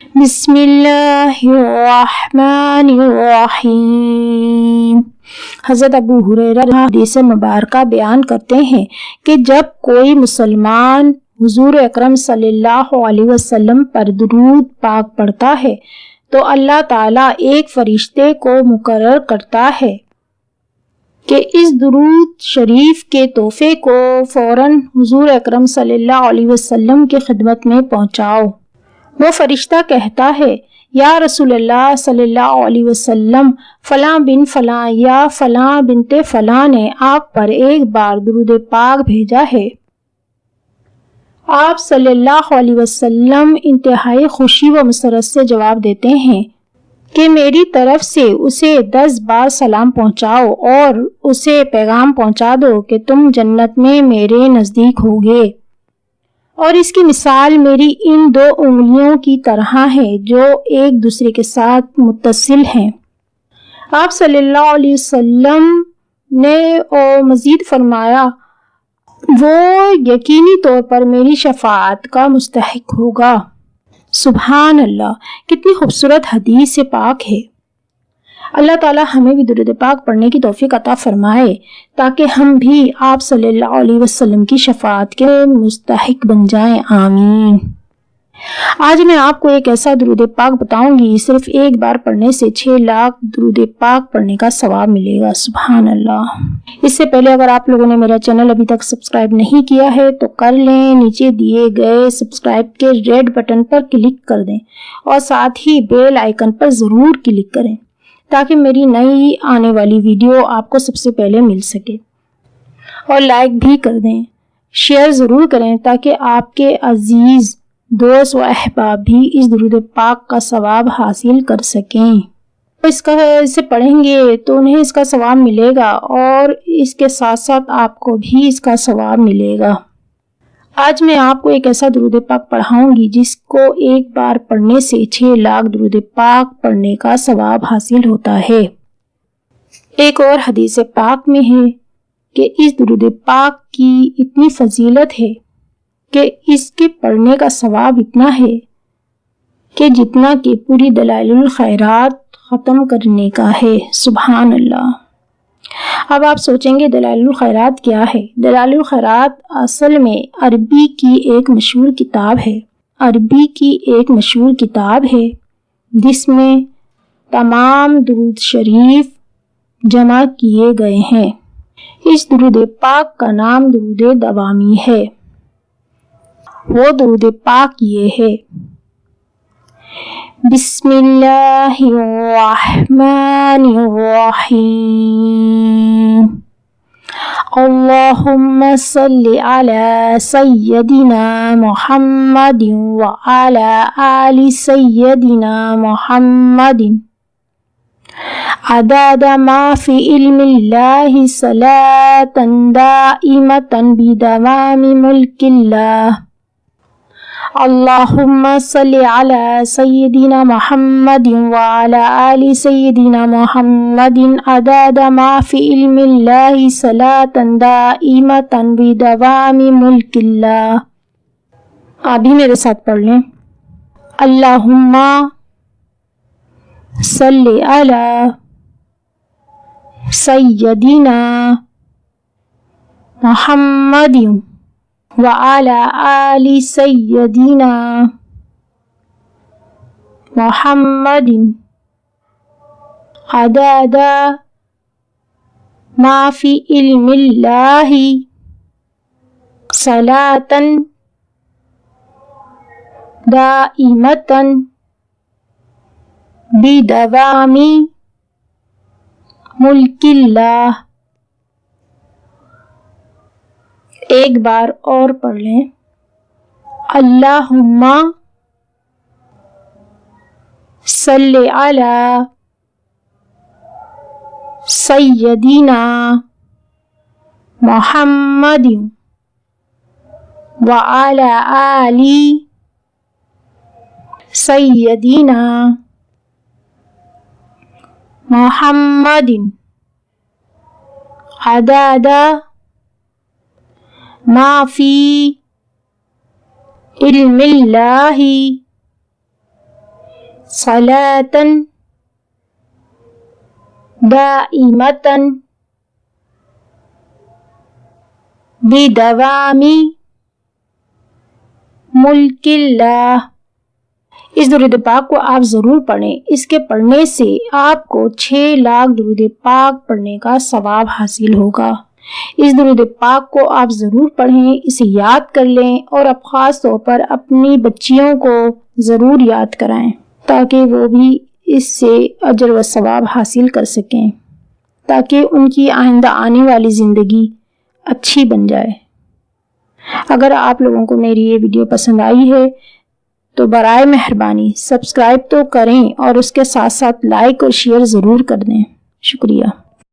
بسم اللہ الرحمن الرحیم۔ حضرت ابو ہریرہ حدیث مبارکہ بیان کرتے ہیں کہ جب کوئی مسلمان حضور اکرم صلی اللہ علیہ وسلم پر درود پاک پڑھتا ہے تو اللہ تعالیٰ ایک فرشتے کو مقرر کرتا ہے کہ اس درود شریف کے تحفے کو فوراً حضور اکرم صلی اللہ علیہ وسلم کی خدمت میں پہنچاؤ۔ وہ فرشتہ کہتا ہے، یا رسول اللہ صلی اللہ علیہ وسلم، فلاں بن فلاں یا فلاں بنت فلاں نے آپ پر ایک بار درود پاک بھیجا ہے۔ آپ صلی اللہ علیہ وسلم انتہائی خوشی و مسرت سے جواب دیتے ہیں کہ میری طرف سے اسے 10 بار سلام پہنچاؤ اور اسے پیغام پہنچا دو کہ تم جنت میں میرے نزدیک ہوگے، اور اس کی مثال میری ان 2 انگلیوں کی طرح ہے جو ایک دوسرے کے ساتھ متصل ہیں۔ آپ صلی اللہ علیہ وسلم نے مزید فرمایا، وہ یقینی طور پر میری شفاعت کا مستحق ہوگا۔ سبحان اللہ، کتنی خوبصورت حدیث پاک ہے۔ اللہ تعالی ہمیں بھی درود پاک پڑھنے کی توفیق عطا فرمائے تاکہ ہم بھی آپ صلی اللہ علیہ وسلم کی شفاعت کے مستحق بن جائیں، آمین۔ آج میں آپ کو ایک ایسا درود پاک بتاؤں گی، صرف ایک بار پڑھنے سے 6 لاکھ درود پاک پڑھنے کا ثواب ملے گا، سبحان اللہ۔ اس سے پہلے اگر آپ لوگوں نے میرا چینل ابھی تک سبسکرائب نہیں کیا ہے تو کر لیں، نیچے دیے گئے سبسکرائب کے ریڈ بٹن پر کلک کر دیں اور ساتھ ہی بیل آئیکن پر ضرور کلک کریں تاکہ میری نئی آنے والی ویڈیو آپ کو سب سے پہلے مل سکے، اور لائک بھی کر دیں، شیئر ضرور کریں تاکہ آپ کے عزیز دوست و احباب بھی اس درود پاک کا ثواب حاصل کر سکیں۔ اسے پڑھیں گے تو انہیں اس کا ثواب ملے گا اور اس کے ساتھ ساتھ آپ کو بھی اس کا ثواب ملے گا۔ آج میں آپ کو ایک ایسا درود پاک پڑھاؤں گی جس کو ایک بار پڑھنے سے 6 لاکھ درود پاک پڑھنے کا ثواب حاصل ہوتا ہے۔ ایک اور حدیث پاک میں ہے کہ اس درود پاک کی اتنی فضیلت ہے کہ اس کے پڑھنے کا ثواب اتنا ہے کہ جتنا کہ پوری دلائل الخیرات ختم کرنے کا ہے، سبحان اللہ۔ اب آپ سوچیں گے دلائل الخیرات کیا ہے؟ دلائل الخیرات اصل میں عربی کی ایک مشہور کتاب ہے جس میں تمام درود شریف جمع کیے گئے ہیں۔ اس درود پاک کا نام درود دوامی ہے۔ وہ درود پاک یہ ہے، بسم اللہ الرحمن الرحیم، اللہم صلی علی سیدنا محمد وعلی آل سیدنا محمد عدد ما فی علم اللہ صلاة دائمة بدوام ملک اللہ۔ اللہم صلی علی سیدنا محمد وعلی آل سیدنا محمد عدد ما فی علم اللہ صلاة دائمة بدوام ملک اللہ۔ آپ بھی میرے ساتھ پڑھ لیں، اللہم صلی علی سیدنا محمد وعلی آل سیدنا محمد عدد ما فی علم اللہ صلاة دائمة بدوام ملک اللہ۔ ایک بار اور پڑھ لیں، اللہم صلی علی سیدنا محمد وعلی آل سیدنا محمد عدد ما فی علم اللہ صلاةً دائمة بدوام ملک اللہ۔ اس درود پاک کو آپ ضرور پڑھیں۔ اس کے پڑھنے سے آپ کو 6 لاکھ درود پاک پڑھنے کا ثواب حاصل ہوگا۔ اس درود پاک کو آپ ضرور پڑھیں، اسے یاد کر لیں اور اب خاص طور پر اپنی بچیوں کو ضرور یاد کرائیں تاکہ وہ بھی اس سے اجر و ثواب حاصل کر سکیں، تاکہ ان کی آئندہ آنے والی زندگی اچھی بن جائے۔ اگر آپ لوگوں کو میری یہ ویڈیو پسند آئی ہے تو برائے مہربانی سبسکرائب تو کریں اور اس کے ساتھ ساتھ لائک اور شیئر ضرور کر دیں۔ شکریہ۔